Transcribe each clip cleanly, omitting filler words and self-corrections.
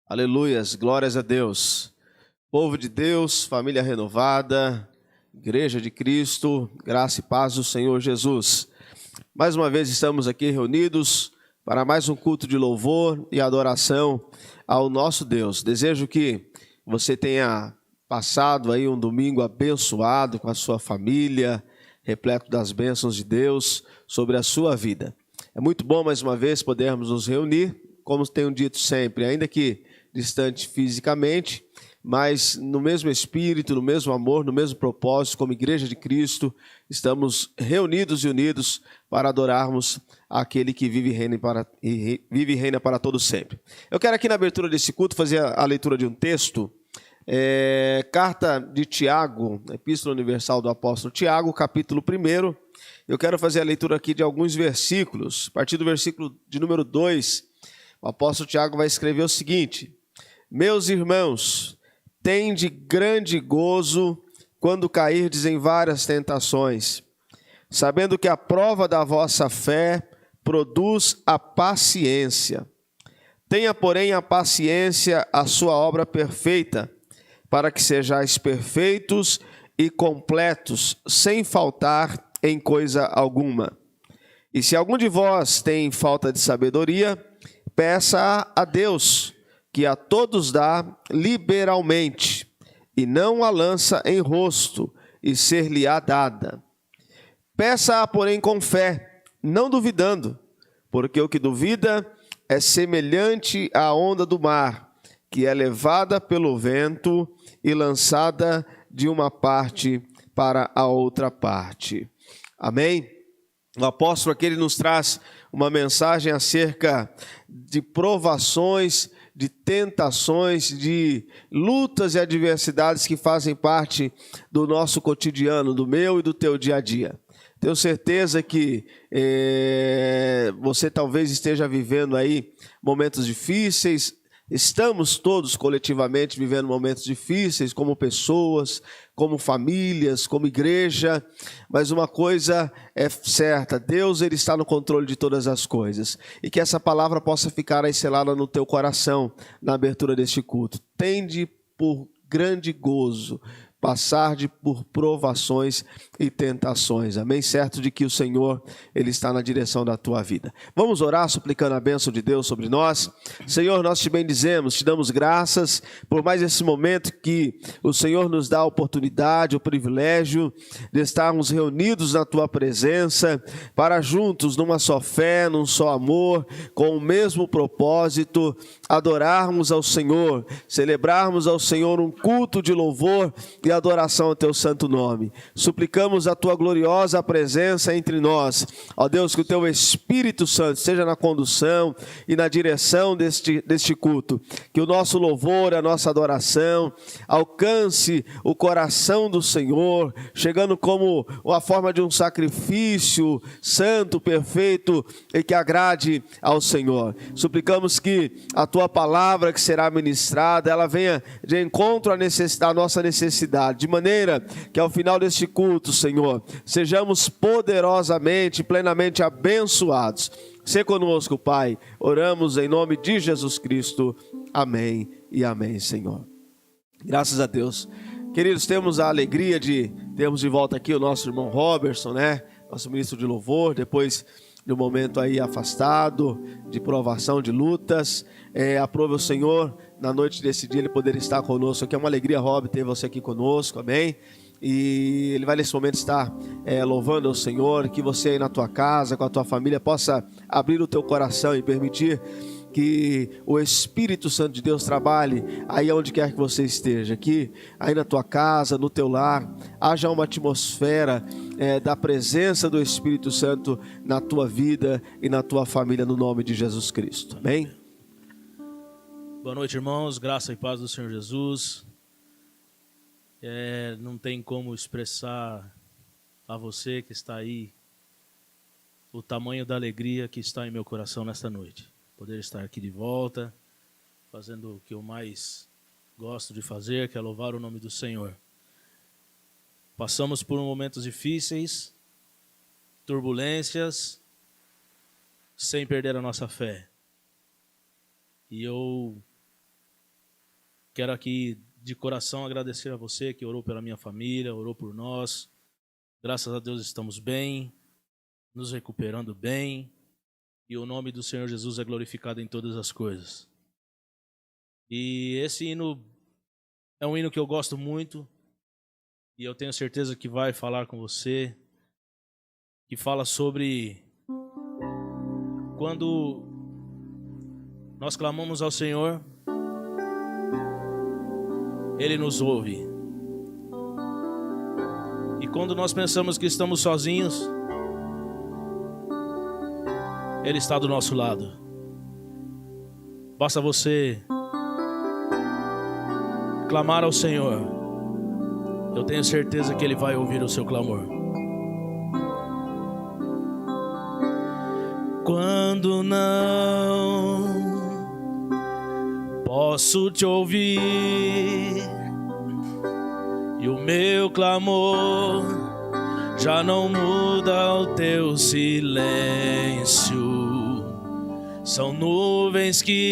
Aleluias, glórias a Deus. Povo de Deus, família renovada, Igreja de Cristo, graça e paz do Senhor Jesus. Mais uma vez estamos aqui reunidos para mais um culto de louvor e adoração ao nosso Deus. Desejo que você tenha passado aí um domingo abençoado com a sua família, repleto das bênçãos de Deus sobre a sua vida. É muito bom mais uma vez podermos nos reunir, como tenho dito sempre, ainda que distante fisicamente, mas no mesmo espírito, no mesmo amor, no mesmo propósito, como Igreja de Cristo, estamos reunidos e unidos para adorarmos aquele que vive e reina para todo sempre. Eu quero aqui na abertura desse culto fazer a leitura de um texto, carta de Tiago, Epístola Universal do Apóstolo Tiago, capítulo 1. Eu quero fazer a leitura aqui de alguns versículos. A partir do versículo de número 2, o apóstolo Tiago vai escrever o seguinte: meus irmãos, tende grande gozo quando cairdes em várias tentações, sabendo que a prova da vossa fé produz a paciência. Tenha, porém, a paciência a sua obra perfeita, para que sejais perfeitos e completos, sem faltar em coisa alguma. E se algum de vós tem falta de sabedoria, peça a Deus, que a todos dá liberalmente, e não a lança em rosto, e ser-lhe-á dada. Peça-a, porém, com fé, não duvidando, porque o que duvida é semelhante à onda do mar, que é levada pelo vento e lançada de uma parte para a outra parte. Amém? O apóstolo aqui ele nos traz uma mensagem acerca de provações, de tentações, de lutas e adversidades que fazem parte do nosso cotidiano, do meu e do teu dia a dia. Tenho certeza que você talvez esteja vivendo aí momentos difíceis. Estamos todos coletivamente vivendo momentos difíceis, como pessoas, como famílias, como igreja, mas uma coisa é certa: Deus ele está no controle de todas as coisas, e que essa palavra possa ficar aí selada no teu coração na abertura deste culto. Tende por grande gozo passar por provações e tentações, amém? Certo de que o Senhor, Ele está na direção da tua vida. Vamos orar suplicando a bênção de Deus sobre nós. Senhor, nós te bendizemos, te damos graças por mais esse momento que o Senhor nos dá a oportunidade, o privilégio de estarmos reunidos na tua presença, para juntos, numa só fé, num só amor, com o mesmo propósito, adorarmos ao Senhor, celebrarmos ao Senhor um culto de louvor e adoração ao teu santo nome. Suplicamos a tua gloriosa presença entre nós. Ó Deus, que o teu Espírito Santo esteja na condução e na direção deste culto. Que o nosso louvor, a nossa adoração alcance o coração do Senhor, chegando como a forma de um sacrifício santo, perfeito e que agrade ao Senhor. Suplicamos que a tua palavra que será ministrada, ela venha de encontro à nossa necessidade, de maneira que ao final deste culto, Senhor, sejamos poderosamente, plenamente abençoados. Sê conosco, Pai. Oramos em nome de Jesus Cristo. Amém e amém, Senhor. Graças a Deus. Queridos, temos a alegria de termos de volta aqui o nosso irmão Robertson, né? Nosso ministro de louvor, depois de um momento aí afastado, de provação, de lutas. Aprove o Senhor, na noite desse dia, ele poder estar conosco aqui. É uma alegria, Rob, ter você aqui conosco, amém? E ele vai nesse momento estar louvando ao Senhor, que você aí na tua casa, com a tua família, possa abrir o teu coração e permitir que o Espírito Santo de Deus trabalhe aí onde quer que você esteja, que aí na tua casa, no teu lar, haja uma atmosfera da presença do Espírito Santo na tua vida e na tua família, no nome de Jesus Cristo, amém? Boa noite, irmãos, graça e paz do Senhor Jesus. Não tem como expressar a você que está aí o tamanho da alegria que está em meu coração nesta noite. Poder estar aqui de volta, fazendo o que eu mais gosto de fazer, que é louvar o nome do Senhor. Passamos por momentos difíceis, turbulências, sem perder a nossa fé. E eu quero aqui de coração agradecer a você que orou pela minha família, orou por nós. Graças a Deus estamos bem, nos recuperando bem, e o nome do Senhor Jesus é glorificado em todas as coisas. E esse hino é um hino que eu gosto muito, e eu tenho certeza que vai falar com você, que fala sobre quando nós clamamos ao Senhor, Ele nos ouve. E quando nós pensamos que estamos sozinhos, Ele está do nosso lado. Basta você clamar ao Senhor. Eu tenho certeza que Ele vai ouvir o seu clamor. Quando não posso te ouvir e o meu clamor já não muda o teu silêncio. São nuvens que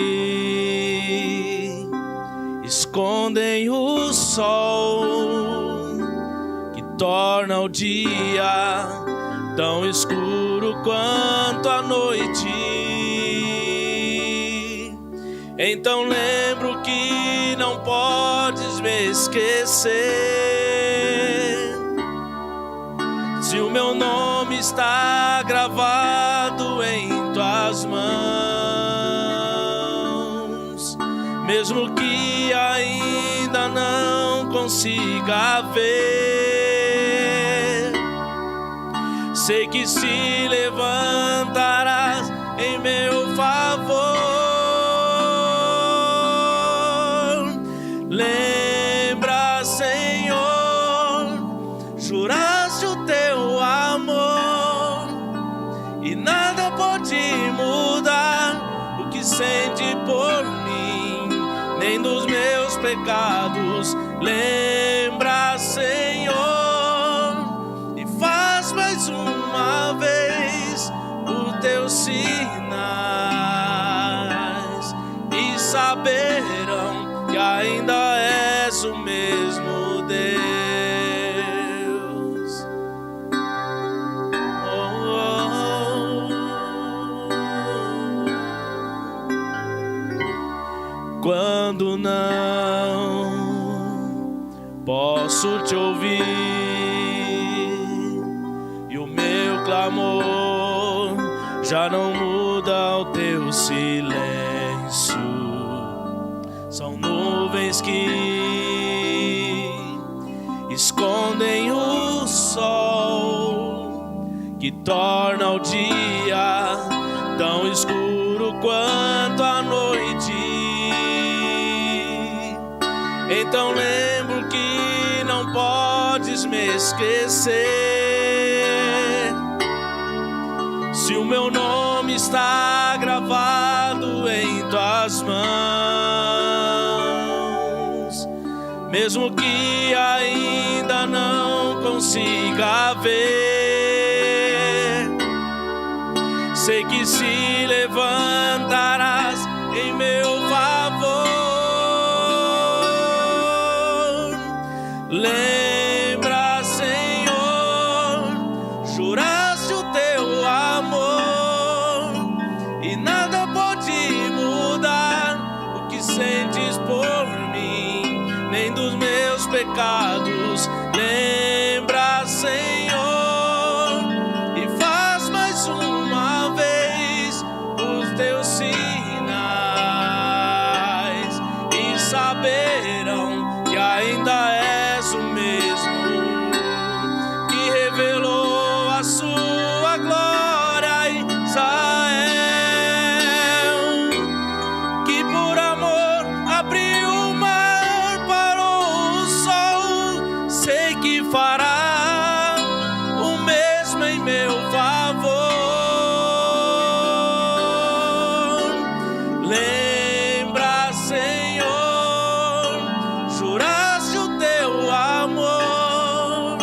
escondem o sol, que torna o dia tão escuro quanto a noite. Então lembro que não podes me esquecer. Se o meu nome está gravado em tuas mãos, mesmo que ainda não consiga ver, sei que se levantarás em meu favor. Lembra, Senhor, juraste o teu amor e nada pode mudar o que sente por mim, nem dos meus pecados. Lembra, Senhor, e faz mais uma vez os teus sinais, e saberão que ainda és o mesmo Deus. Quando não posso te ouvir e o meu clamor já não muda o teu silêncio, são nuvens que escondem o sol, que torna o dia tão escuro quanto a noite. Então lembro que não podes me esquecer. Se o meu nome está gravado em tuas mãos, mesmo que ainda não consiga ver, sei que se levantarás em meu favor. Lembra, Senhor, juraste o teu amor e nada pode mudar o que sentes por mim, nem dos meus pecados. Lembra, Senhor, e faz mais uma vez os teus sinais, e saberão que ainda és o mesmo, que revelou a sua glória em Israel, que por amor abriu o mar, parou o sol. Sei que fará o mesmo em meu favor. Lembra, Senhor, juraste o teu amor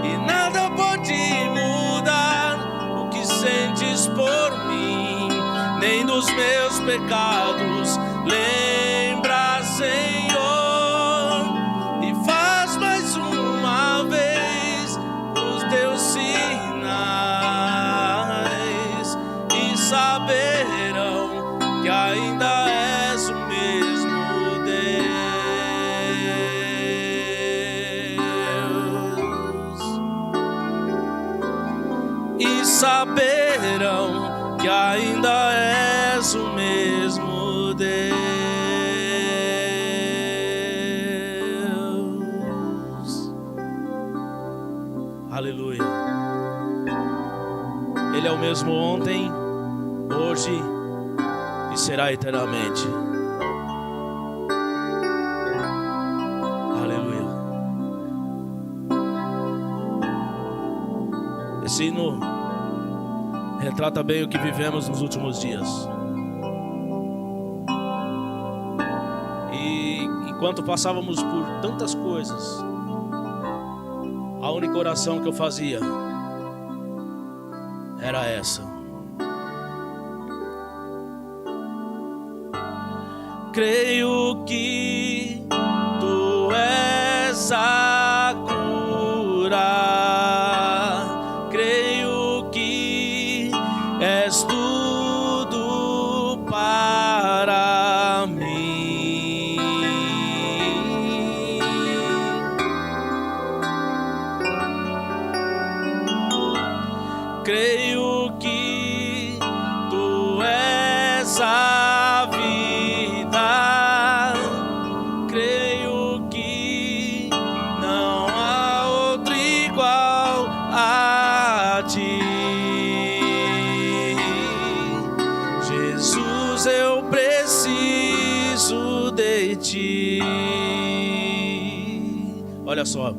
e nada pode mudar o que sentes por mim, nem dos meus pecados. Lembra, Senhor, saberão que ainda és o mesmo Deus. Aleluia. Ele é o mesmo ontem, hoje e será eternamente. Aleluia. Esse hino retrata bem o que vivemos nos últimos dias. E enquanto passávamos por tantas coisas, a única oração que eu fazia era essa: creio que tu és a cura, creio que és tudo para mim. Creio que tu és a vida, creio que não há outro igual a ti. Jesus, eu preciso de ti. Olha só.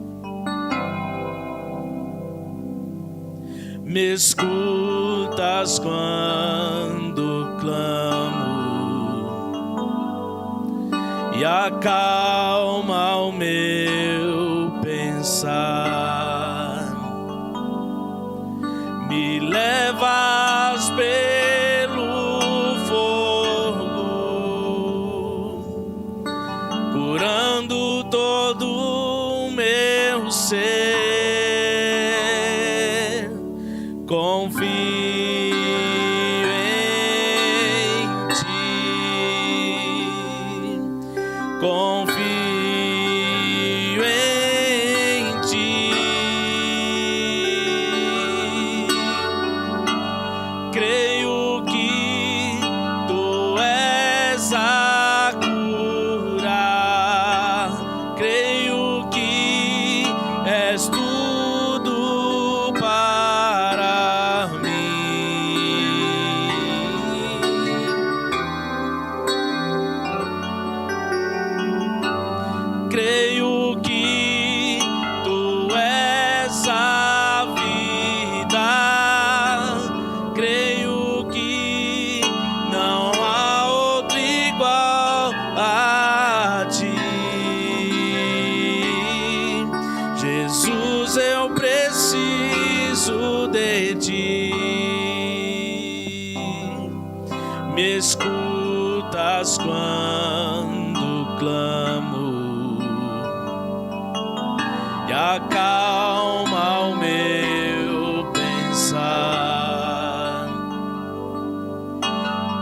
Me escutas quando clamo e acalma o meu pensar. Me levas pelo fogo, curando todo o meu ser. Confio em ti, confio em ti. Creio que tu és a cura, creio que és tudo para mim. Creio que tu és a vida, creio que não há outro igual a ti. Jesus, eu preciso de ti. Me escutas quando clamo e acalma o meu pensar.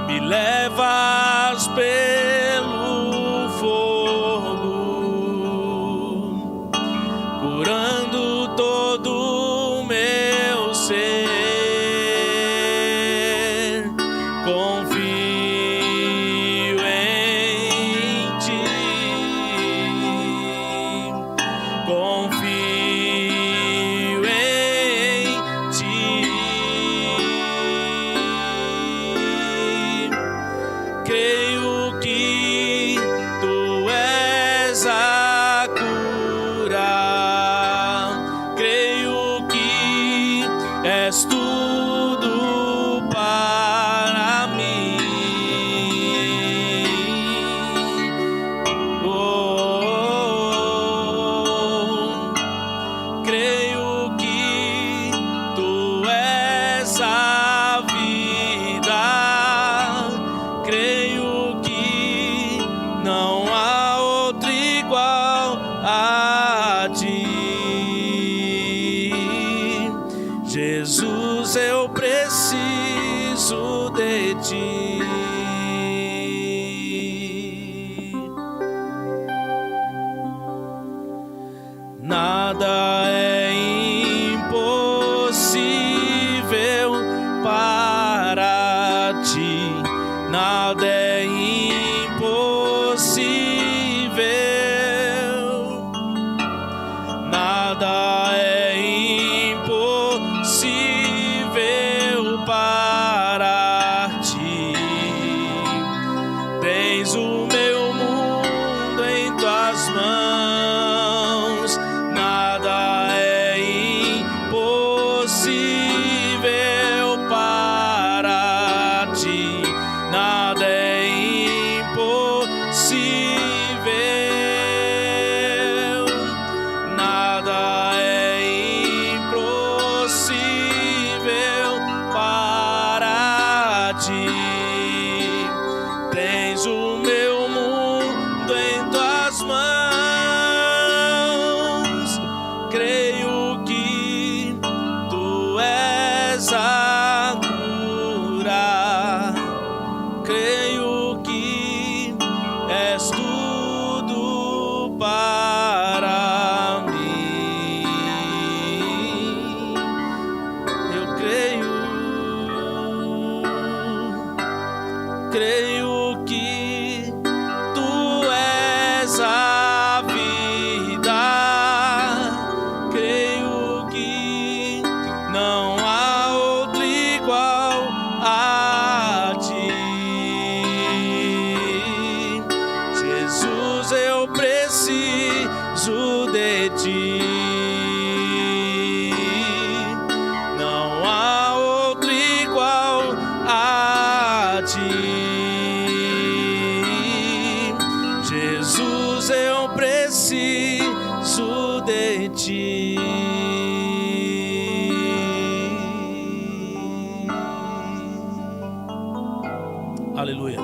Me levas pelo fogo, curando todo o meu ser. Confio em ti, confio nada é impossível para ti. Tens o meu mundo em tuas mãos, creio que tu és a cura, creio que és tudo para mim. Eu creio que tu és a vida, creio que não há outro igual a ti. Jesus, eu preciso de ti. Não há outro igual a ti. Jesus, eu preciso de ti. Aleluia.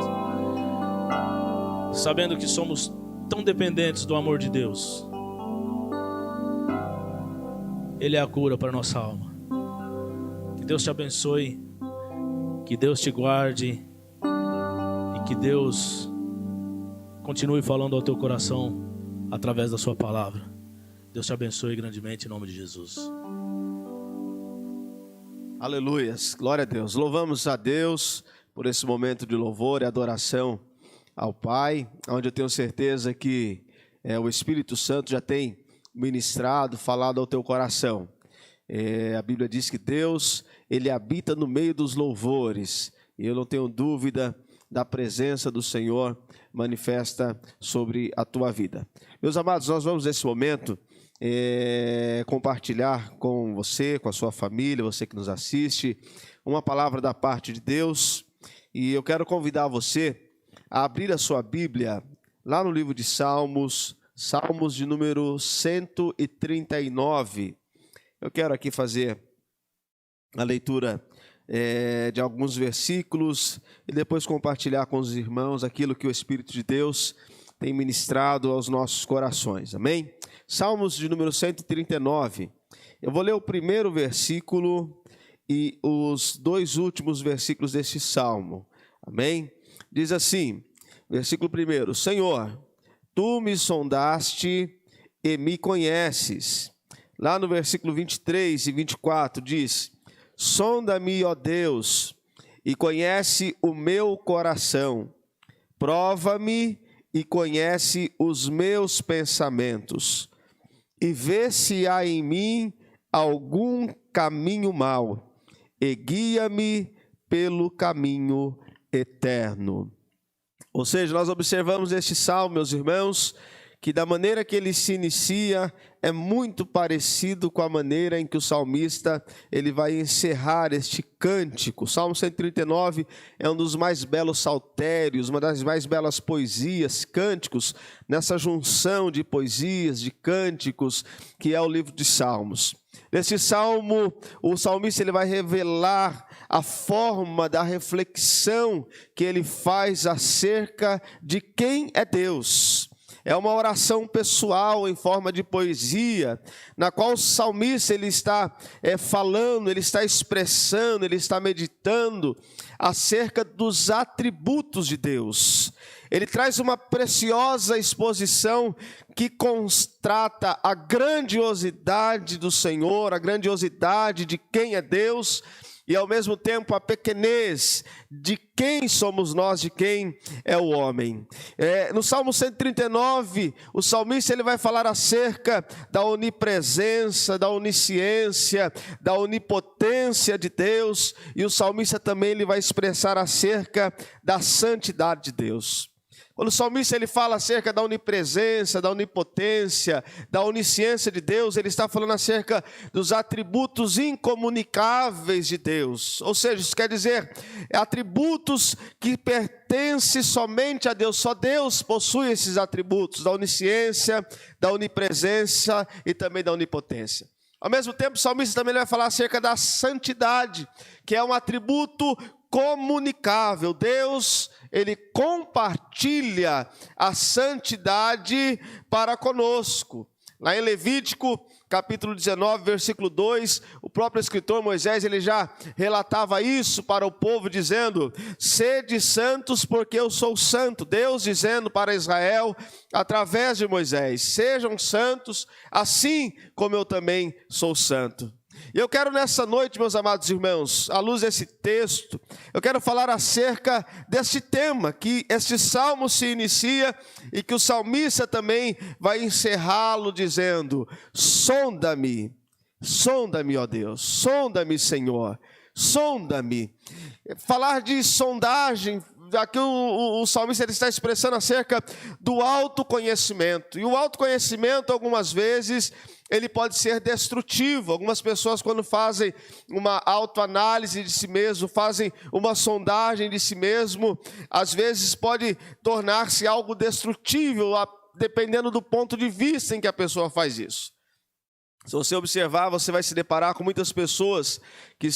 Sabendo que somos tão dependentes do amor de Deus, Ele é a cura para a nossa alma. Que Deus te abençoe, que Deus te guarde e que Deus continue falando ao teu coração através da sua palavra. Deus te abençoe grandemente em nome de Jesus. Aleluias, glória a Deus. Louvamos a Deus por esse momento de louvor e adoração ao Pai, onde eu tenho certeza que o Espírito Santo já tem ministrado, falado ao teu coração. A Bíblia diz que Deus, Ele habita no meio dos louvores, e eu não tenho dúvida da presença do Senhor manifesta sobre a tua vida. Meus amados, nós vamos nesse momento compartilhar com você, com a sua família, você que nos assiste, uma palavra da parte de Deus, e eu quero convidar você a abrir a sua Bíblia lá no livro de Salmos, Salmos de número 139. Eu quero aqui fazer a leitura de alguns versículos e depois compartilhar com os irmãos aquilo que o Espírito de Deus tem ministrado aos nossos corações, amém? Salmos de número 139, eu vou ler o primeiro versículo e os dois últimos versículos deste salmo, amém? Diz assim, versículo 1, Senhor, Tu me sondaste e me conheces. Lá no versículo 23 e 24 diz, sonda-me, ó Deus, e conhece o meu coração, prova-me e conhece os meus pensamentos, e vê se há em mim algum caminho mau, e guia-me pelo caminho eterno. Ou seja, nós observamos este salmo, meus irmãos, que da maneira que ele se inicia é muito parecido com a maneira em que o salmista ele vai encerrar este cântico. O Salmo 139 é um dos mais belos saltérios, uma das mais belas poesias, cânticos, nessa junção de poesias, de cânticos, que é o livro de Salmos. Nesse salmo, o salmista ele vai revelar a forma da reflexão que ele faz acerca de quem é Deus. É uma oração pessoal em forma de poesia, na qual o salmista ele está falando, ele está expressando, ele está meditando acerca dos atributos de Deus. Ele traz uma preciosa exposição que constata a grandiosidade do Senhor, a grandiosidade de quem é Deus, e ao mesmo tempo a pequenez de quem somos nós, de quem é o homem. No Salmo 139, o salmista ele vai falar acerca da onipresença, da onisciência, da onipotência de Deus, e o salmista também ele vai expressar acerca da santidade de Deus. Quando o salmista ele fala acerca da onipresença, da onipotência, da onisciência de Deus, ele está falando acerca dos atributos incomunicáveis de Deus. Ou seja, isso quer dizer, atributos que pertencem somente a Deus. Só Deus possui esses atributos, da onisciência, da onipresença e também da onipotência. Ao mesmo tempo, o salmista também vai falar acerca da santidade, que é um atributo comunicável. Deus, ele compartilha a santidade para conosco. Lá em Levítico, capítulo 19, versículo 2, o próprio escritor Moisés, ele já relatava isso para o povo, dizendo: sede santos porque eu sou santo. Deus dizendo para Israel, através de Moisés: sejam santos, assim como eu também sou santo. E eu quero nessa noite, meus amados irmãos, à luz desse texto, eu quero falar acerca desse tema, que este salmo se inicia e que o salmista também vai encerrá-lo dizendo: sonda-me, sonda-me, ó Deus, sonda-me, Senhor, sonda-me. Falar de sondagem, aqui o salmista ele está expressando acerca do autoconhecimento. E o autoconhecimento, algumas vezes, ele pode ser destrutivo. Algumas pessoas, quando fazem uma autoanálise de si mesmo, fazem uma sondagem de si mesmo, às vezes pode tornar-se algo destrutível, dependendo do ponto de vista em que a pessoa faz isso. Se você observar, você vai se deparar com muitas pessoas que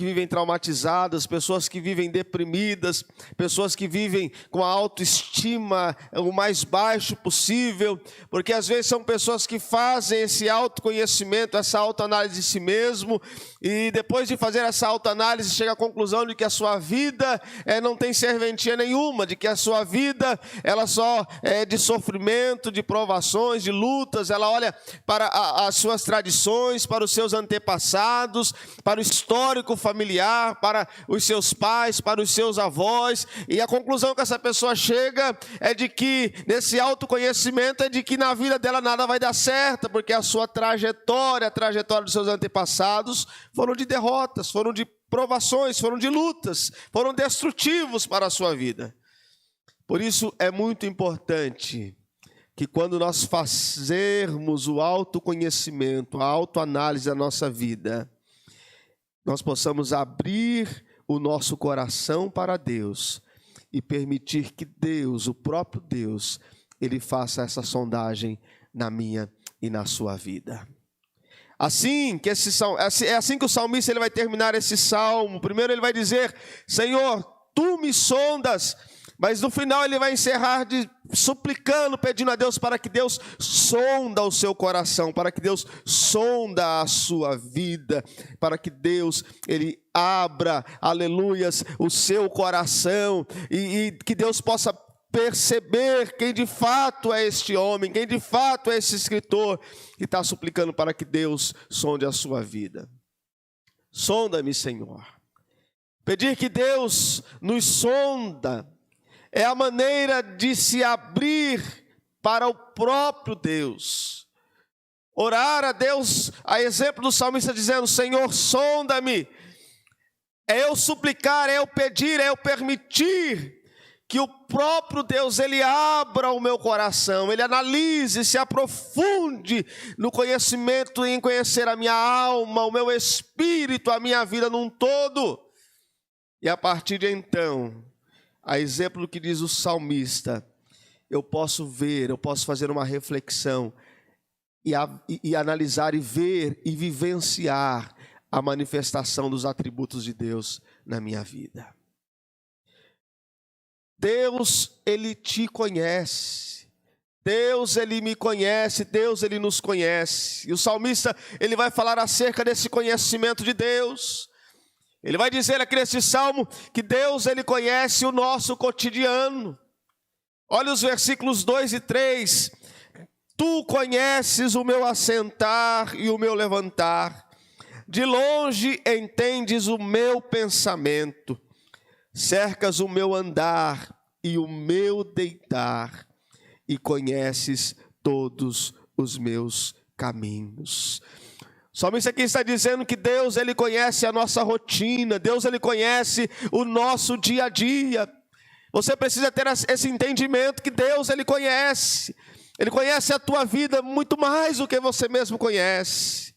vivem traumatizadas, pessoas que vivem deprimidas, pessoas que vivem com a autoestima o mais baixo possível, porque às vezes são pessoas que fazem esse autoconhecimento, essa autoanálise de si mesmo, e depois de fazer essa autoanálise chega à conclusão de que a sua vida não tem serventia nenhuma, de que a sua vida ela só é de sofrimento, de provações, de lutas. Ela olha para as suas tradições, para os seus antepassados, para o histórico familiar, para os seus pais, para os seus avós, e a conclusão que essa pessoa chega é de que, nesse autoconhecimento, é de que na vida dela nada vai dar certo, porque a sua trajetória, a trajetória dos seus antepassados foram de derrotas, foram de provações, foram de lutas, foram destrutivos para a sua vida. Por isso é muito importante que quando nós fazermos o autoconhecimento, a autoanálise da nossa vida, nós possamos abrir o nosso coração para Deus e permitir que Deus, o próprio Deus, ele faça essa sondagem na minha e na sua vida. É assim que o salmista ele vai terminar esse salmo. Primeiro ele vai dizer: Senhor, tu me sondas. Mas no final ele vai encerrar suplicando, pedindo a Deus para que Deus sonda o seu coração, para que Deus sonda a sua vida, para que Deus ele abra, aleluias, o seu coração e que Deus possa perceber quem de fato é este homem, quem de fato é esse escritor que está suplicando para que Deus sonde a sua vida. Sonda-me, Senhor. Pedir que Deus nos sonda é a maneira de se abrir para o próprio Deus. Orar a Deus, a exemplo do salmista dizendo: Senhor, sonda-me. É eu suplicar, é eu pedir, é eu permitir que o próprio Deus, ele abra o meu coração, ele analise, se aprofunde no conhecimento, em conhecer a minha alma, o meu espírito, a minha vida num todo. E a partir de então, a exemplo do que diz o salmista, eu posso ver, eu posso fazer uma reflexão e analisar e ver e vivenciar a manifestação dos atributos de Deus na minha vida. Deus, ele te conhece. Deus, ele me conhece. Deus, ele nos conhece. E o salmista, ele vai falar acerca desse conhecimento de Deus. Ele vai dizer aqui nesse salmo que Deus, ele conhece o nosso cotidiano. Olha os versículos 2 e 3. Tu conheces o meu assentar e o meu levantar. De longe entendes o meu pensamento. Cercas o meu andar e o meu deitar. E conheces todos os meus caminhos. O salmista aqui está dizendo que Deus, ele conhece a nossa rotina, Deus, ele conhece o nosso dia a dia. Você precisa ter esse entendimento que Deus, Ele conhece a tua vida muito mais do que você mesmo conhece.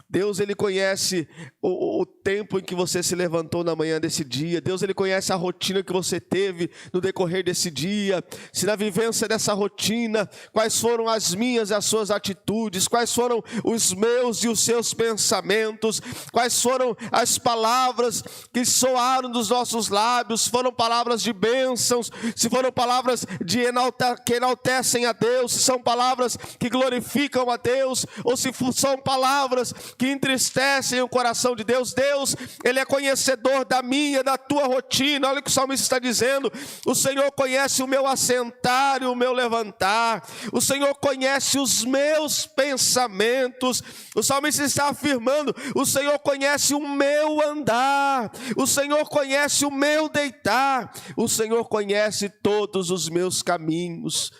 Deus, Ele conhece o tempo em que você se levantou na manhã desse dia. Deus, Ele conhece a rotina que você teve no decorrer desse dia. Se na vivência dessa rotina, quais foram as minhas e as suas atitudes, quais foram os meus e os seus pensamentos, quais foram as palavras que soaram dos nossos lábios, foram palavras de bênçãos, se foram palavras que enaltecem a Deus, se são palavras que glorificam a Deus, ou se são palavras que entristecem o coração de Deus. Deus, Ele é conhecedor da minha, da tua rotina. Olha o que o salmista está dizendo: o Senhor conhece o meu assentar e o meu levantar, o Senhor conhece os meus pensamentos. O salmista está afirmando: o Senhor conhece o meu andar, o Senhor conhece o meu deitar, o Senhor conhece todos os meus caminhos.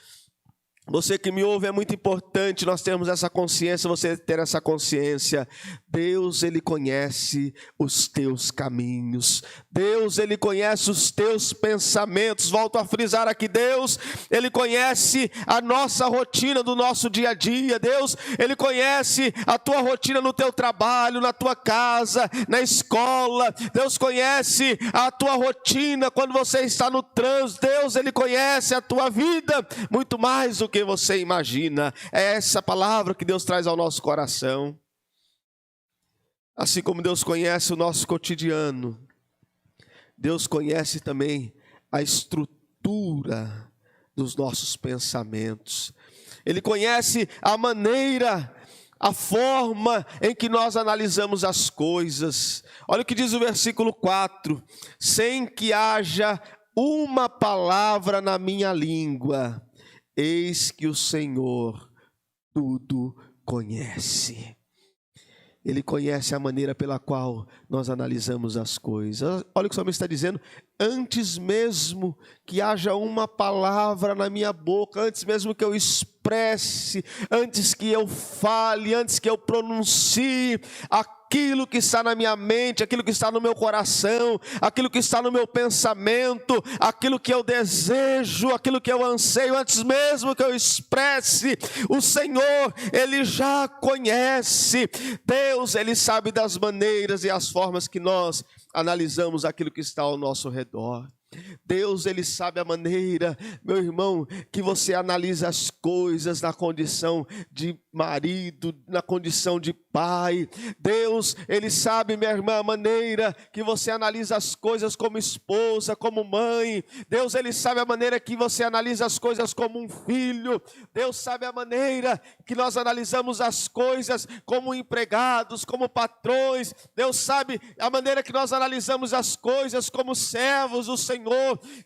Você que me ouve, é muito importante nós termos essa consciência, você ter essa consciência. Deus, Ele conhece os teus caminhos. Deus, Ele conhece os teus pensamentos. Volto a frisar aqui, Deus, Ele conhece a nossa rotina do nosso dia a dia. Deus, Ele conhece a tua rotina no teu trabalho, na tua casa, na escola. Deus conhece a tua rotina quando você está no trânsito. Deus, Ele conhece a tua vida muito mais do que você imagina. É essa palavra que Deus traz ao nosso coração. Assim como Deus conhece o nosso cotidiano, Deus conhece também a estrutura dos nossos pensamentos. Ele conhece a maneira, a forma em que nós analisamos as coisas. Olha o que diz o versículo 4: sem que haja uma palavra na minha língua, eis que o Senhor tudo conhece. Ele conhece a maneira pela qual nós analisamos as coisas. Olha o que o salmista está dizendo: antes mesmo que haja uma palavra na minha boca, antes mesmo que eu expresse, antes que eu fale, antes que eu pronuncie aquilo que está na minha mente, aquilo que está no meu coração, aquilo que está no meu pensamento, aquilo que eu desejo, aquilo que eu anseio, antes mesmo que eu expresse, o Senhor, Ele já conhece. Deus, Ele sabe das maneiras e as formas que nós analisamos aquilo que está ao nosso redor. Deus, Ele sabe a maneira, meu irmão, que você analisa as coisas na condição de marido, na condição de pai. Deus, Ele sabe, minha irmã, a maneira que você analisa as coisas como esposa, como mãe. Deus, Ele sabe a maneira que você analisa as coisas como um filho. Deus sabe a maneira que nós analisamos as coisas como empregados, como patrões. Deus sabe a maneira que nós analisamos as coisas como servos do Senhor.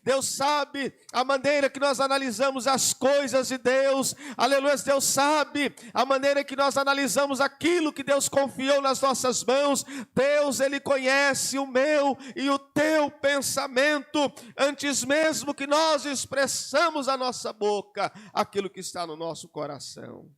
Deus sabe a maneira que nós analisamos as coisas de Deus. Aleluia. Deus sabe a maneira que nós analisamos aquilo que Deus confiou nas nossas mãos. Deus, Ele conhece o meu e o teu pensamento antes mesmo que nós expressamos a nossa boca aquilo que está no nosso coração.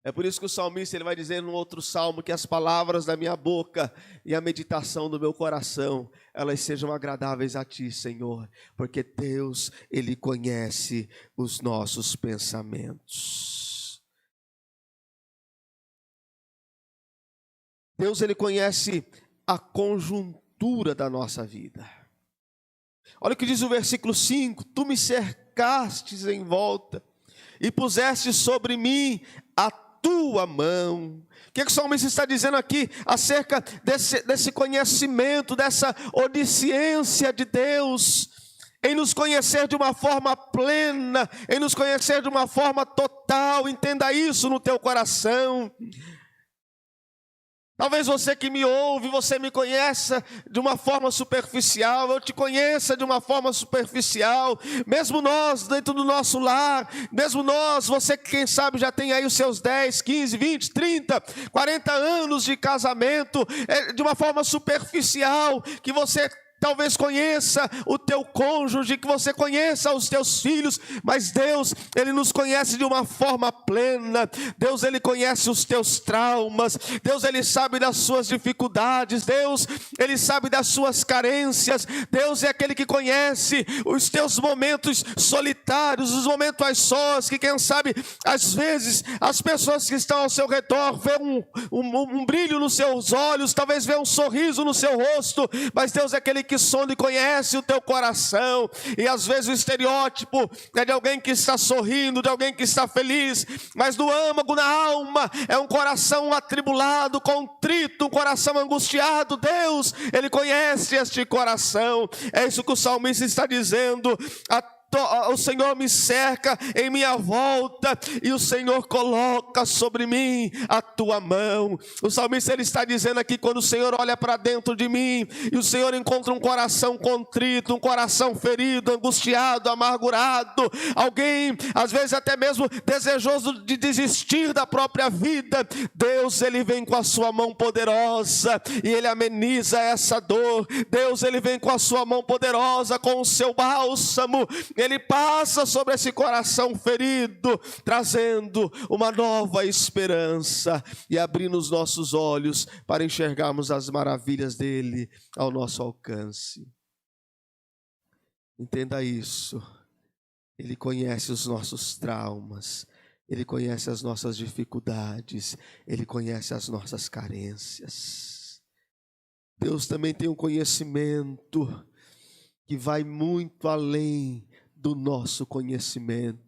É por isso que o salmista, ele vai dizer no outro salmo, que as palavras da minha boca e a meditação do meu coração, elas sejam agradáveis a ti, Senhor, porque Deus, Ele conhece os nossos pensamentos. Deus, Ele conhece a conjuntura da nossa vida. Olha o que diz o versículo 5: tu me cercastes em volta e puseste sobre mim a tua mão. O que o salmista está dizendo aqui acerca desse conhecimento, dessa onisciência de Deus, em nos conhecer de uma forma plena, em nos conhecer de uma forma total? Entenda isso no teu coração. Talvez você que me ouve, você me conheça de uma forma superficial, eu te conheça de uma forma superficial, mesmo nós dentro do nosso lar, mesmo nós, você que quem sabe já tem aí os seus 10, 15, 20, 30, 40 anos de casamento, de uma forma superficial, que você talvez conheça o teu cônjuge, que você conheça os teus filhos, mas Deus, Ele nos conhece de uma forma plena. Deus, Ele conhece os teus traumas. Deus, Ele sabe das suas dificuldades. Deus, Ele sabe das suas carências. Deus é aquele que conhece os teus momentos solitários, os momentos a sós, que quem sabe, às vezes, as pessoas que estão ao seu redor vê um brilho nos seus olhos, talvez vê um sorriso no seu rosto, mas Deus é aquele que sonda e conhece o teu coração. E às vezes o estereótipo é de alguém que está sorrindo, de alguém que está feliz, mas no âmago, na alma, é um coração atribulado, contrito, um coração angustiado. Deus, Ele conhece este coração. É isso que o salmista está dizendo. O Senhor me cerca em minha volta e o Senhor coloca sobre mim a tua mão. O salmista, ele está dizendo aqui, quando o Senhor olha para dentro de mim e o Senhor encontra um coração contrito, um coração ferido, angustiado, amargurado, alguém às vezes até mesmo desejoso de desistir da própria vida, Deus, Ele vem com a sua mão poderosa e Ele ameniza essa dor. Deus, Ele vem com a sua mão poderosa, com o seu bálsamo. Ele passa sobre esse coração ferido, trazendo uma nova esperança e abrindo os nossos olhos para enxergarmos as maravilhas dele ao nosso alcance. Entenda isso. Ele conhece os nossos traumas, Ele conhece as nossas dificuldades, Ele conhece as nossas carências. Deus também tem um conhecimento que vai muito além do nosso conhecimento.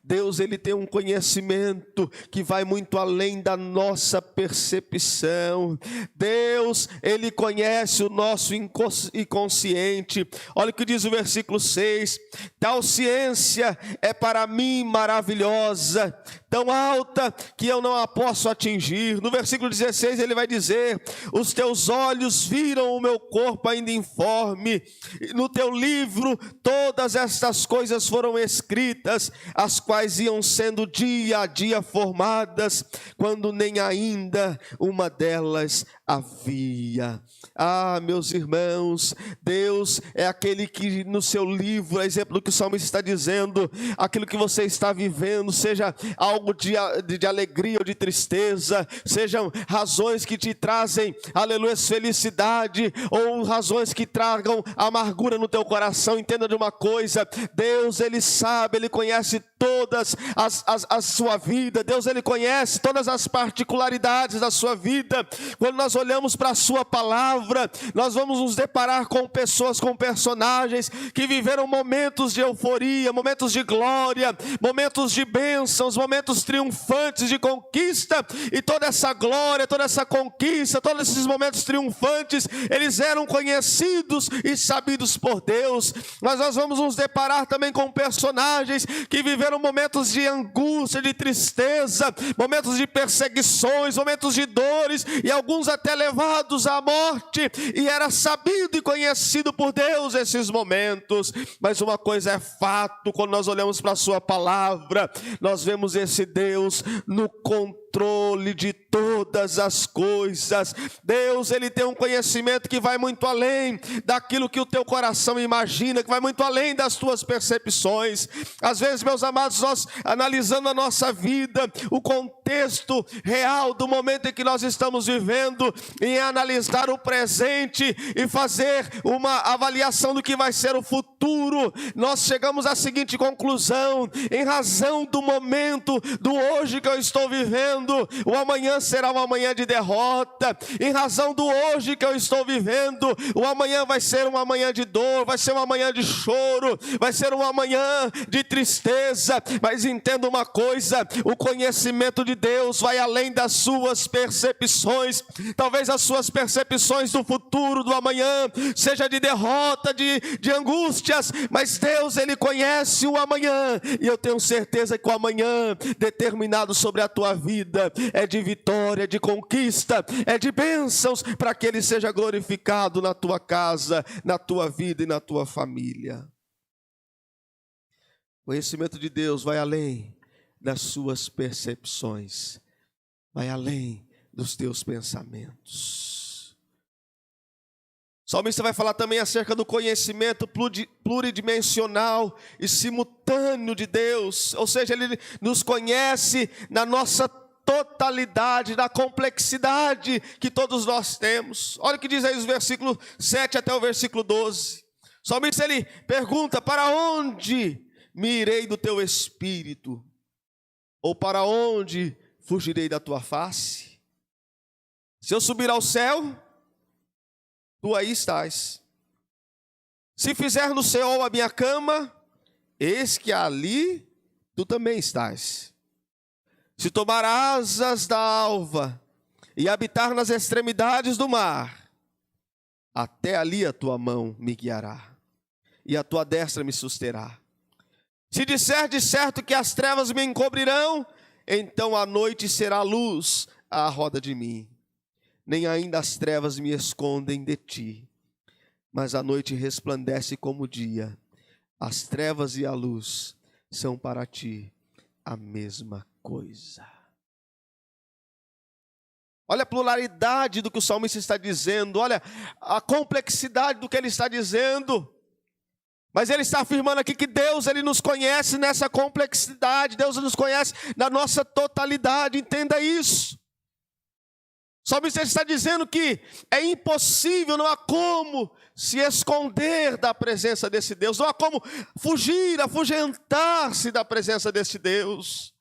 Deus, Ele tem um conhecimento que vai muito além da nossa percepção. Deus, Ele conhece o nosso inconsciente. Olha o que diz o versículo 6. Tal ciência é para mim maravilhosa, tão alta que eu não a posso atingir. No versículo 16 ele vai dizer: os teus olhos viram o meu corpo ainda informe, no teu livro todas estas coisas foram escritas, as quais iam sendo dia a dia formadas, quando nem ainda uma delas havia. Ah, meus irmãos, Deus é aquele que no seu livro, a exemplo do que o salmista está dizendo, aquilo que você está vivendo, seja algo de alegria ou de tristeza, sejam razões que te trazem, aleluia, felicidade, ou razões que tragam amargura no teu coração. Entenda de uma coisa: Deus, Ele sabe, Ele conhece todas a sua vida. Deus, Ele conhece todas as particularidades da sua vida. Quando nós olhamos para a sua palavra, nós vamos nos deparar com pessoas, com personagens que viveram momentos de euforia, momentos de glória, momentos de bênçãos, momentos triunfantes de conquista, e toda essa glória, toda essa conquista, todos esses momentos triunfantes, eles eram conhecidos e sabidos por Deus. Mas nós vamos nos deparar também com personagens que viveram momentos de angústia, de tristeza, momentos de perseguições, momentos de dores, e alguns até levados à morte, e era sabido e conhecido por Deus esses momentos. Mas uma coisa é fato: quando nós olhamos para a sua palavra, nós vemos esse Deus no controle de todas as coisas. Deus, Ele tem um conhecimento que vai muito além daquilo que o teu coração imagina, que vai muito além das tuas percepções. Às vezes, meus amados, nós analisando a nossa vida, o contexto real do momento em que nós estamos vivendo, em analisar o presente e fazer uma avaliação do que vai ser o futuro, nós chegamos à seguinte conclusão: em razão do momento, do hoje que eu estou vivendo, o amanhã será um amanhã de derrota. Em razão do hoje que eu estou vivendo, o amanhã vai ser um amanhã de dor, vai ser um amanhã de choro, vai ser um amanhã de tristeza. Mas entenda uma coisa: o conhecimento de Deus vai além das suas percepções. Talvez as suas percepções do futuro, do amanhã, seja de derrota, de angústias, mas Deus, Ele conhece o amanhã, e eu tenho certeza que o amanhã determinado sobre a tua vida é de vitória, de conquista, é de bênçãos, para que Ele seja glorificado na tua casa, na tua vida e na tua família. O conhecimento de Deus vai além das suas percepções, vai além dos teus pensamentos. salmista vai falar também acerca do conhecimento pluridimensional e simultâneo de Deus. Ou seja, Ele nos conhece na nossa totalidade, na complexidade que todos nós temos. Olha o que diz aí os versículos 7 até o versículo 12. O salmista ele pergunta: para onde me irei do teu espírito? Ou para onde fugirei da tua face? Se eu subir ao céu, tu aí estás. Se fizer no Seol a minha cama, eis que ali tu também estás. Se tomar asas da alva e habitar nas extremidades do mar, até ali a tua mão me guiará e a tua destra me susterá. Se disser de certo que as trevas me encobrirão, então a noite será luz à roda de mim. Nem ainda as trevas me escondem de ti, mas a noite resplandece como o dia. As trevas e a luz são para ti a mesma coisa. Olha a pluralidade do que o salmista está dizendo, olha a complexidade do que ele está dizendo. Mas ele está afirmando aqui que Deus, Ele nos conhece nessa complexidade, Deus nos conhece na nossa totalidade, entenda isso. O salmista está dizendo que é impossível, não há como se esconder da presença desse Deus, não há como fugir, afugentar-se da presença desse Deus.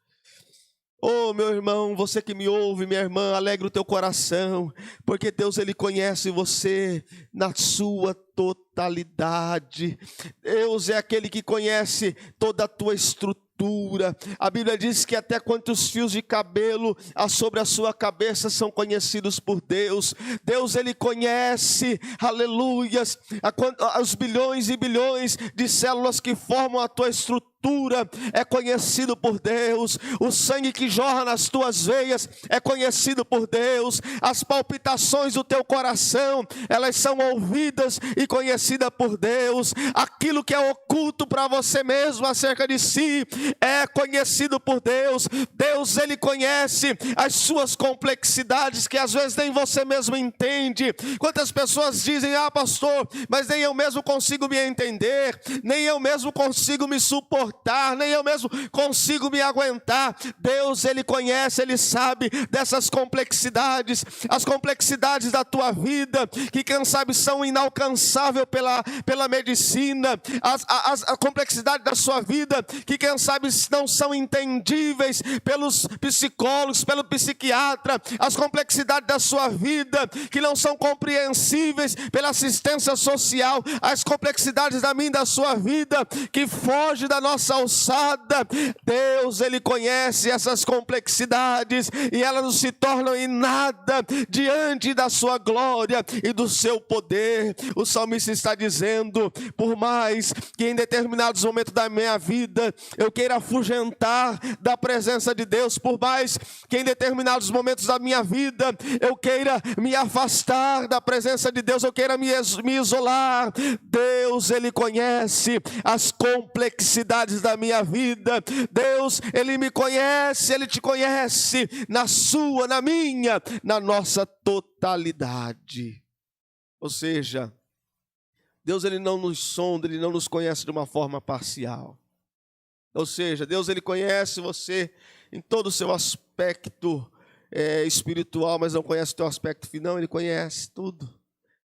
Oh, meu irmão, você que me ouve, minha irmã, alegra o teu coração, porque Deus, Ele conhece você na sua totalidade. Deus é aquele que conhece toda a tua estrutura. A Bíblia diz que até quantos fios de cabelo há sobre a sua cabeça são conhecidos por Deus. Deus, Ele conhece, aleluias, os bilhões e bilhões de células que formam a tua estrutura. É conhecido por Deus. O sangue que jorra nas tuas veias é conhecido por Deus. As palpitações do teu coração, elas são ouvidas e conhecidas por Deus. Aquilo que é oculto para você mesmo acerca de si é conhecido por Deus. Deus, Ele conhece as suas complexidades que às vezes nem você mesmo entende. Quantas pessoas dizem: ah, pastor, mas nem eu mesmo consigo me entender, nem eu mesmo consigo me suportar, nem eu mesmo consigo me aguentar. Deus, Ele conhece, Ele sabe dessas complexidades, as complexidades da tua vida, que quem sabe são inalcançáveis pela medicina, a complexidade da sua vida, que quem sabe não são entendíveis pelos psicólogos, pelo psiquiatra, as complexidades da sua vida, que não são compreensíveis pela assistência social, as complexidades da minha e da sua vida, que foge da nossa alçada. Deus, Ele conhece essas complexidades e elas não se tornam em nada diante da sua glória e do seu poder. O salmista está dizendo: por mais que em determinados momentos da minha vida eu queira afugentar da presença de Deus, por mais que em determinados momentos da minha vida eu queira me afastar da presença de Deus, eu queira me isolar, Deus, Ele conhece as complexidades da minha vida. Deus, Ele me conhece, Ele te conhece na sua, na minha, na nossa totalidade. Ou seja, Deus, Ele não nos sonda, Ele não nos conhece de uma forma parcial. Ou seja, Deus, Ele conhece você em todo o seu aspecto espiritual, mas não conhece o teu aspecto final. Ele conhece tudo.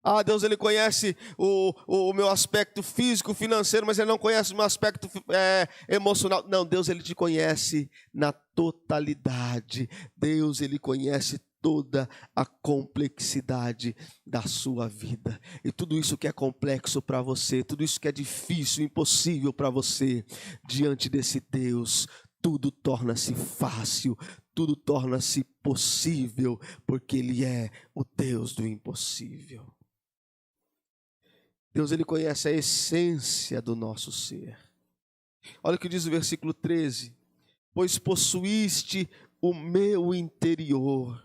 Ah, Deus, Ele conhece o meu aspecto físico, financeiro, mas Ele não conhece o meu aspecto emocional. Não, Deus, Ele te conhece na totalidade. Deus, Ele conhece toda a complexidade da sua vida. E tudo isso que é complexo para você, tudo isso que é difícil, impossível para você, diante desse Deus, tudo torna-se fácil, tudo torna-se possível, porque Ele é o Deus do impossível. Deus, Ele conhece a essência do nosso ser. Olha o que diz o versículo 13: pois possuíste o meu interior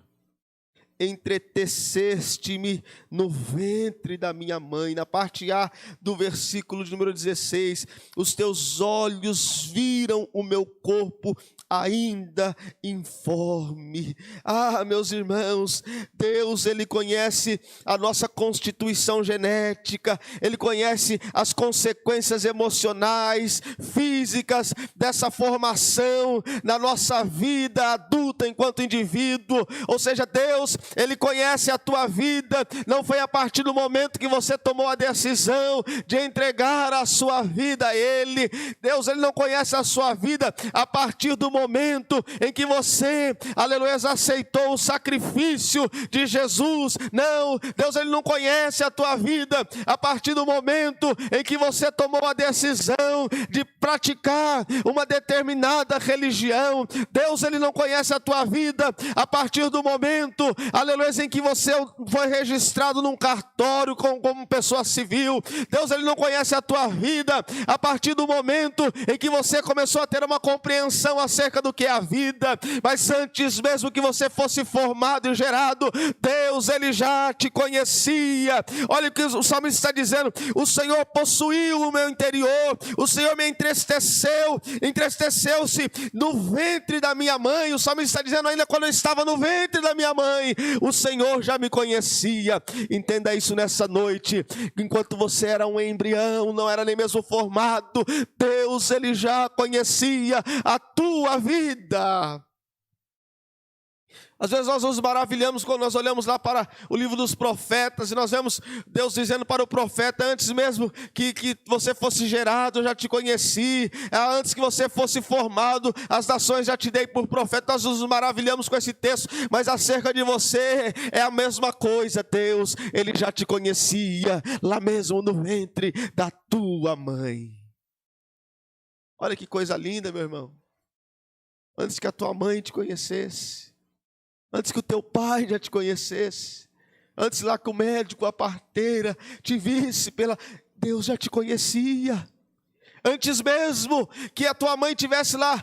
entreteceste-me no ventre da minha mãe. Na parte A do versículo de número 16, os teus olhos viram o meu corpo ainda informe. Ah, meus irmãos, Deus, Ele conhece a nossa constituição genética, Ele conhece as consequências emocionais, físicas dessa formação na nossa vida adulta enquanto indivíduo. Ou seja, Deus, Ele conhece a tua vida. Não foi a partir do momento que você tomou a decisão de entregar a sua vida a Ele. Deus, Ele não conhece a sua vida a partir do momento em que você, aleluia, aceitou o sacrifício de Jesus. Não, Deus, Ele não conhece a tua vida a partir do momento em que você tomou a decisão de praticar uma determinada religião. Deus, Ele não conhece a tua vida a partir do momento, aleluia, em que você foi registrado num cartório como pessoa civil. Deus, Ele não conhece a tua vida a partir do momento em que você começou a ter uma compreensão acerca do que é a vida. Mas antes mesmo que você fosse formado e gerado, Deus, Ele já te conhecia. Olha o que o salmista está dizendo: o Senhor possuiu o meu interior, o Senhor me entristeceu-se no ventre da minha mãe. O salmista está dizendo, ainda quando eu estava no ventre da minha mãe, o Senhor já me conhecia. Entenda isso nessa noite. Enquanto você era um embrião, não era nem mesmo formado, Deus, Ele já conhecia a tua vida. Às vezes nós nos maravilhamos quando nós olhamos lá para o livro dos profetas e nós vemos Deus dizendo para o profeta: antes mesmo que você fosse gerado, eu já te conheci. Antes que você fosse formado, as nações já te dei por profeta. Nós nos maravilhamos com esse texto, mas acerca de você é a mesma coisa. Deus, Ele já te conhecia lá mesmo no ventre da tua mãe. Olha que coisa linda, meu irmão. Antes que a tua mãe te conhecesse, antes que o teu pai já te conhecesse, antes lá que o médico, a parteira te visse, Deus já te conhecia. Antes mesmo que a tua mãe tivesse lá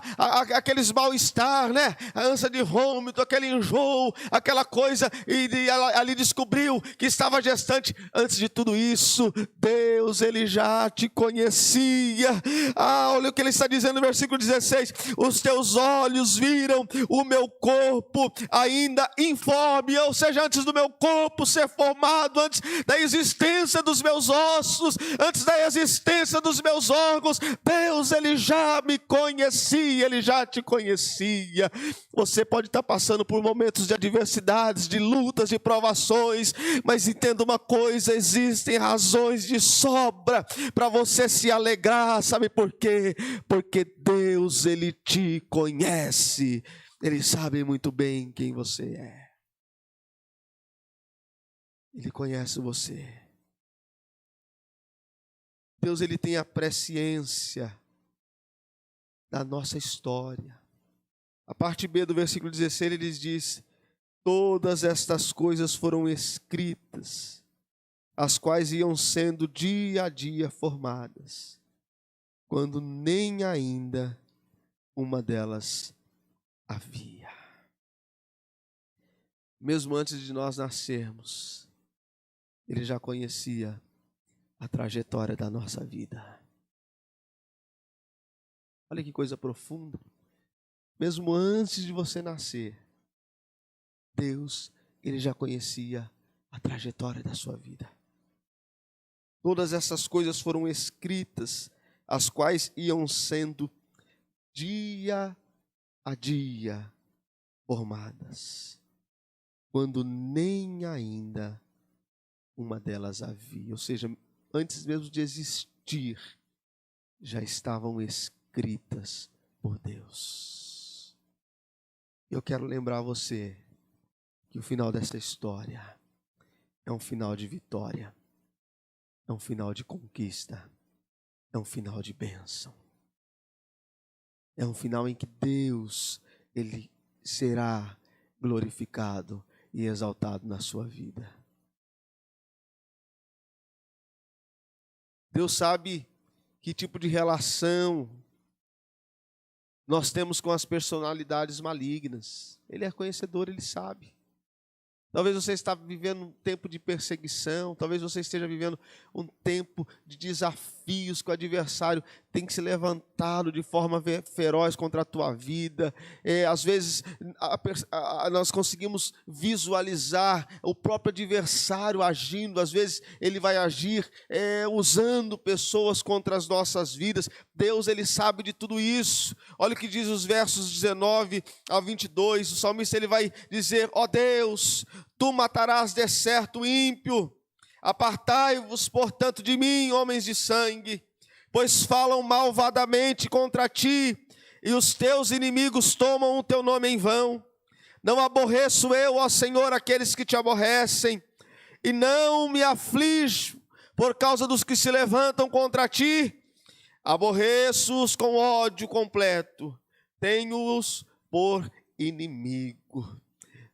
aqueles mal-estar, né? A ânsia de vômito, aquele enjoo, aquela coisa, e ela ali descobriu que estava gestante. Antes de tudo isso, Deus, Ele já te conhecia. Olha o que Ele está dizendo no versículo 16: os teus olhos viram o meu corpo ainda informe. Ou seja, antes do meu corpo ser formado, antes da existência dos meus ossos, antes da existência dos meus órgãos, Deus, Ele já me conhecia, Ele já te conhecia. Você pode estar passando por momentos de adversidades, de lutas, de provações, mas entenda uma coisa: existem razões de sobra para você se alegrar. Sabe por quê? Porque Deus, Ele te conhece. Ele sabe muito bem quem você é. Ele conhece você. Deus, Ele tem a presciência da nossa história. A parte B do versículo 16, Ele diz: todas estas coisas foram escritas, as quais iam sendo dia a dia formadas, quando nem ainda uma delas havia. Mesmo antes de nós nascermos, Ele já conhecia a trajetória da nossa vida. Olha que coisa profunda. Mesmo antes de você nascer, Deus, Ele já conhecia a trajetória da sua vida. Todas essas coisas foram escritas, as quais iam sendo dia a dia formadas, quando nem ainda uma delas havia. Ou seja, antes mesmo de existir, já estavam escritas por Deus. Eu quero lembrar você que o final dessa história é um final de vitória, é um final de conquista, é um final de bênção. É um final em que Deus, Ele será glorificado e exaltado na sua vida. Deus sabe que tipo de relação nós temos com as personalidades malignas. Ele é conhecedor, Ele sabe. Talvez você está vivendo um tempo de perseguição, talvez você esteja vivendo um tempo de desafios que o adversário tem que se levantado de forma feroz contra a tua vida. Às vezes nós conseguimos visualizar o próprio adversário agindo, às vezes ele vai agir usando pessoas contra as nossas vidas. Deus, ele sabe de tudo isso. Olha o que diz os versos 19 a 22, o salmista ele vai dizer: ó Deus, tu matarás de certo o ímpio, apartai-vos, portanto, de mim, homens de sangue, pois falam malvadamente contra ti, e os teus inimigos tomam o teu nome em vão. Não aborreço eu, ó Senhor, aqueles que te aborrecem, e não me aflijo por causa dos que se levantam contra ti. Aborreço-os com ódio completo, tenho-os por inimigo.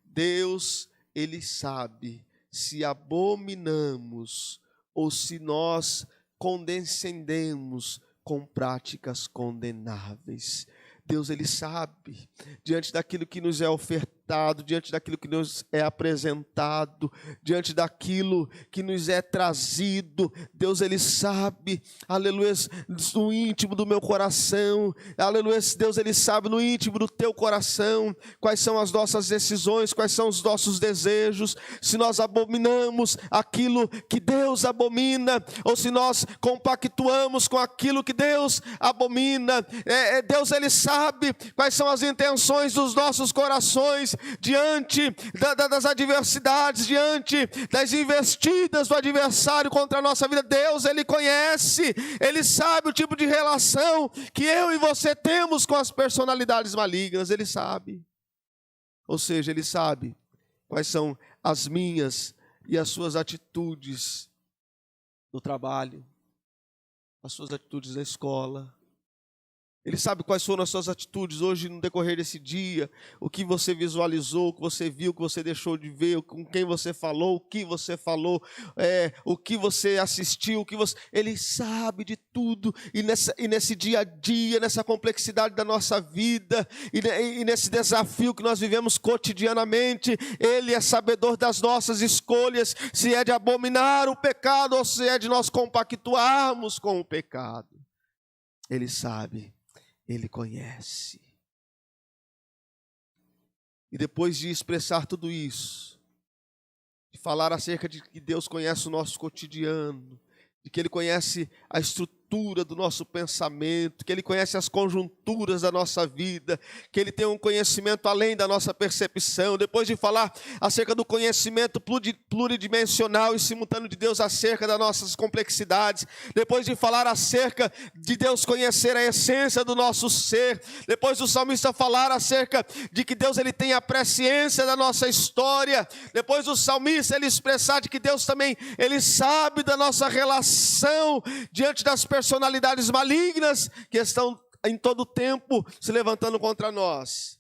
Deus, ele sabe se abominamos ou se nós condescendemos com práticas condenáveis. Deus, ele sabe, diante daquilo que nos é ofertado, diante daquilo que nos é apresentado, diante daquilo que nos é trazido, Deus, ele sabe, aleluia, no íntimo do meu coração, aleluia, Deus, ele sabe no íntimo do teu coração, quais são as nossas decisões, quais são os nossos desejos, se nós abominamos aquilo que Deus abomina, ou se nós compactuamos com aquilo que Deus abomina. Deus, ele sabe quais são as intenções dos nossos corações diante das adversidades, diante das investidas do adversário contra a nossa vida. Deus, ele conhece, ele sabe o tipo de relação que eu e você temos com as personalidades malignas, ele sabe. Ou seja, ele sabe quais são as minhas e as suas atitudes no trabalho, as suas atitudes na escola. Ele sabe quais foram as suas atitudes hoje no decorrer desse dia, o que você visualizou, o que você viu, o que você deixou de ver, com quem você falou, o que você falou, o que você assistiu, Ele sabe de tudo, e nesse dia a dia, nessa complexidade da nossa vida, e nesse desafio que nós vivemos cotidianamente, Ele é sabedor das nossas escolhas, se é de abominar o pecado ou se é de nós compactuarmos com o pecado. Ele sabe. Ele conhece. E depois de expressar tudo isso, de falar acerca de que Deus conhece o nosso cotidiano, de que Ele conhece a estrutura do nosso pensamento, que Ele conhece as conjunturas da nossa vida, que Ele tem um conhecimento além da nossa percepção, depois de falar acerca do conhecimento pluridimensional e simultâneo de Deus acerca das nossas complexidades, depois de falar acerca de Deus conhecer a essência do nosso ser, depois do salmista falar acerca de que Deus, ele tem a presciência da nossa história, depois do salmista ele expressar de que Deus também, ele sabe da nossa relação diante das personalidades malignas que estão em todo o tempo se levantando contra nós.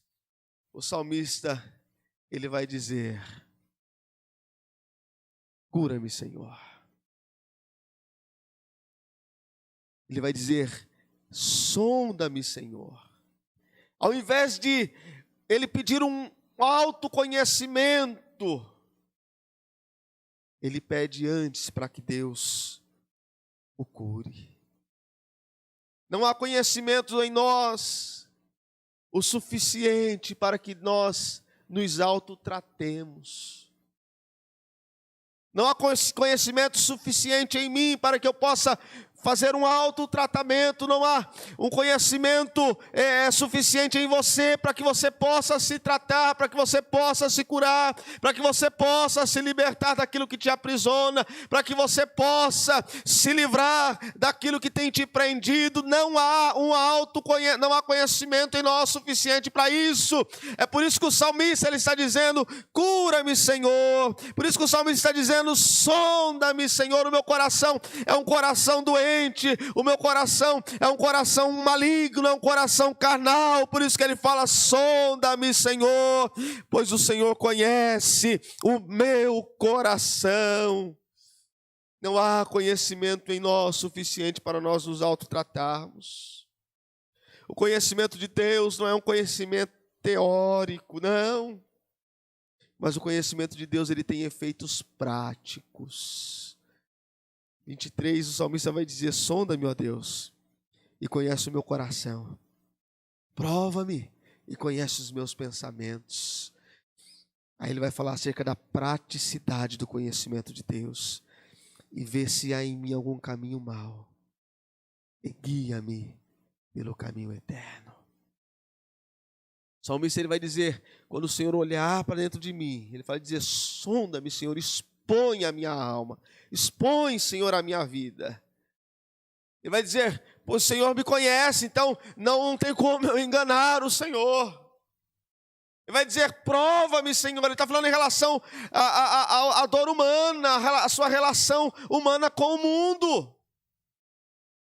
O salmista, ele vai dizer: cura-me, Senhor. Ele vai dizer: sonda-me, Senhor. Ao invés de ele pedir um autoconhecimento, ele pede antes para que Deus o cure. Não há conhecimento em nós o suficiente para que nós nos autotratemos. Não há conhecimento suficiente em mim para que eu possa fazer um autotratamento. Não há um conhecimento suficiente em você para que você possa se tratar, para que você possa se curar, para que você possa se libertar daquilo que te aprisiona, para que você possa se livrar daquilo que tem te prendido. Não há não há conhecimento em nós suficiente para isso. É por isso que o salmista ele está dizendo: cura-me, Senhor. Por isso que o salmista está dizendo: sonda-me, Senhor. O meu coração é um coração doente, o meu coração é um coração maligno, é um coração carnal. Por isso que ele fala: sonda-me, Senhor, pois o Senhor conhece o meu coração. Não há conhecimento em nós suficiente para nós nos autotratarmos. O conhecimento de Deus não é um conhecimento teórico, não. Mas o conhecimento de Deus, ele tem efeitos práticos. 23, o salmista vai dizer: sonda-me, ó Deus, e conhece o meu coração. Prova-me e conhece os meus pensamentos. Aí ele vai falar acerca da praticidade do conhecimento de Deus. E vê se há em mim algum caminho mau. E guia-me pelo caminho eterno. O salmista, ele vai dizer, quando o Senhor olhar para dentro de mim, ele vai dizer: sonda-me, Senhor, expõe a minha alma, expõe, Senhor, a minha vida. Ele vai dizer: o Senhor me conhece, então não tem como eu enganar o Senhor. Ele vai dizer: prova-me, Senhor. Ele está falando em relação à dor humana, a sua relação humana com o mundo.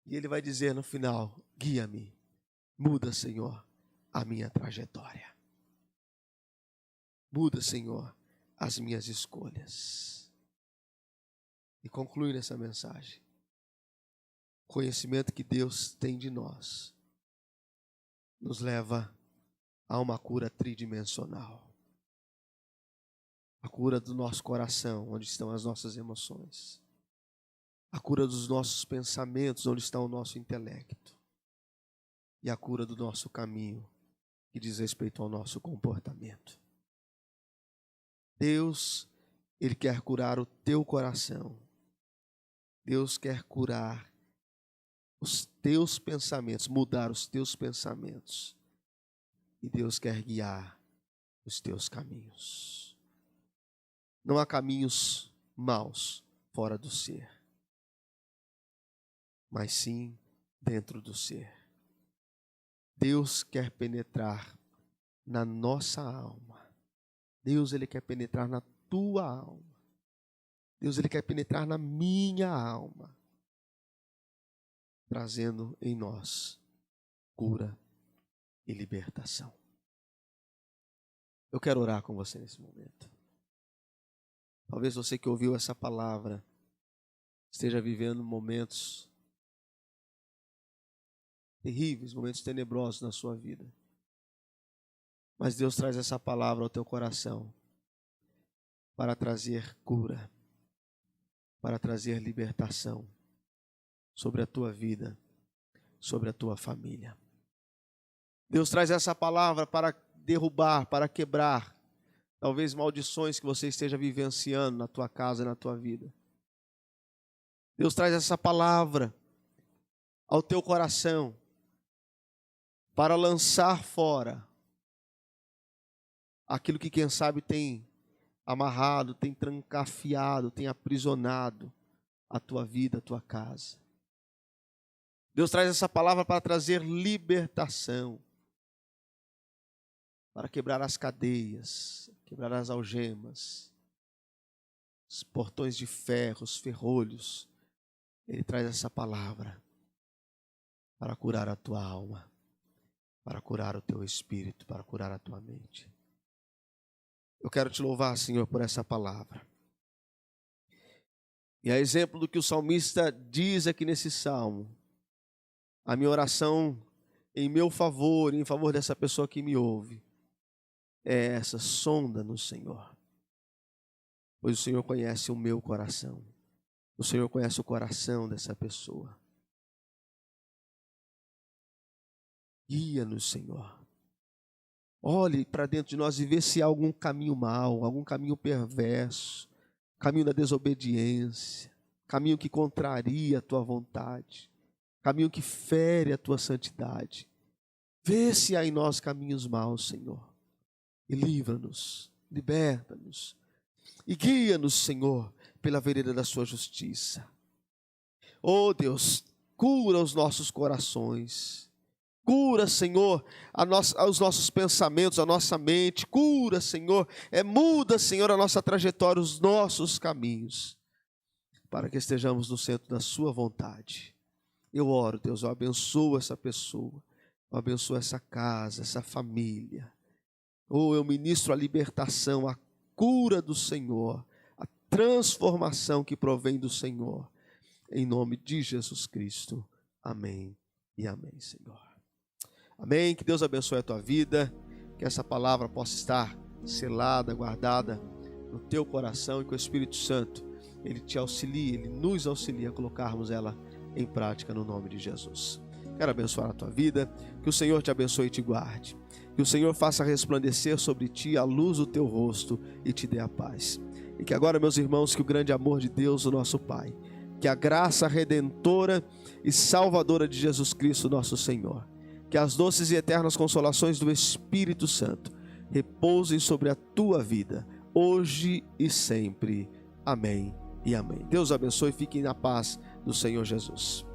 E ele vai dizer no final: guia-me, muda, Senhor, a minha trajetória. Muda, Senhor, as minhas escolhas. E conclui nessa mensagem: o conhecimento que Deus tem de nós nos leva a uma cura tridimensional. A cura do nosso coração, onde estão as nossas emoções. A cura dos nossos pensamentos, onde está o nosso intelecto. E a cura do nosso caminho, que diz respeito ao nosso comportamento. Deus, Ele quer curar o teu coração. Deus quer curar os teus pensamentos, mudar os teus pensamentos. E Deus quer guiar os teus caminhos. Não há caminhos maus fora do ser, mas sim dentro do ser. Deus quer penetrar na nossa alma. Deus, Ele quer penetrar na tua alma. Deus, Ele quer penetrar na minha alma, trazendo em nós cura e libertação. Eu quero orar com você nesse momento. Talvez você que ouviu essa palavra esteja vivendo momentos terríveis, momentos tenebrosos na sua vida. Mas Deus traz essa palavra ao teu coração para trazer cura, para trazer libertação sobre a tua vida, sobre a tua família. Deus traz essa palavra para derrubar, para quebrar, talvez maldições que você esteja vivenciando na tua casa, na tua vida. Deus traz essa palavra ao teu coração para lançar fora aquilo que, quem sabe, tem amarrado, tem trancafiado, tem aprisionado a tua vida, a tua casa. Deus traz essa palavra para trazer libertação, para quebrar as cadeias, quebrar as algemas, os portões de ferro, os ferrolhos. Ele traz essa palavra para curar a tua alma, para curar o teu espírito, para curar a tua mente. Eu quero te louvar, Senhor, por essa palavra. E a exemplo do que o salmista diz aqui nesse salmo, a minha oração em meu favor, em favor dessa pessoa que me ouve, é essa: sonda-nos, Senhor, pois o Senhor conhece o meu coração, o Senhor conhece o coração dessa pessoa. Guia-nos, Senhor. Olhe para dentro de nós e vê se há algum caminho mau, algum caminho perverso, caminho da desobediência, caminho que contraria a tua vontade, caminho que fere a tua santidade. Vê se há em nós caminhos maus, Senhor. E livra-nos, liberta-nos. E guia-nos, Senhor, pela vereda da sua justiça. Oh Deus, cura os nossos corações. Cura, Senhor, os nossos pensamentos, a nossa mente. Cura, Senhor, muda, Senhor, a nossa trajetória, os nossos caminhos, para que estejamos no centro da sua vontade. Eu oro, Deus, eu abençoo essa pessoa, eu abençoo essa casa, essa família. Eu ministro a libertação, a cura do Senhor, a transformação que provém do Senhor, em nome de Jesus Cristo. Amém e amém, Senhor. Amém, que Deus abençoe a tua vida, que essa palavra possa estar selada, guardada no teu coração, e que o Espírito Santo, ele te auxilia, ele nos auxilia a colocarmos ela em prática no nome de Jesus. Quero abençoar a tua vida, que o Senhor te abençoe e te guarde, que o Senhor faça resplandecer sobre ti a luz do teu rosto e te dê a paz. E que agora, meus irmãos, que o grande amor de Deus, o nosso Pai, que a graça redentora e salvadora de Jesus Cristo, nosso Senhor, que as doces e eternas consolações do Espírito Santo repousem sobre a tua vida, hoje e sempre. Amém e amém. Deus abençoe e fiquem na paz do Senhor Jesus.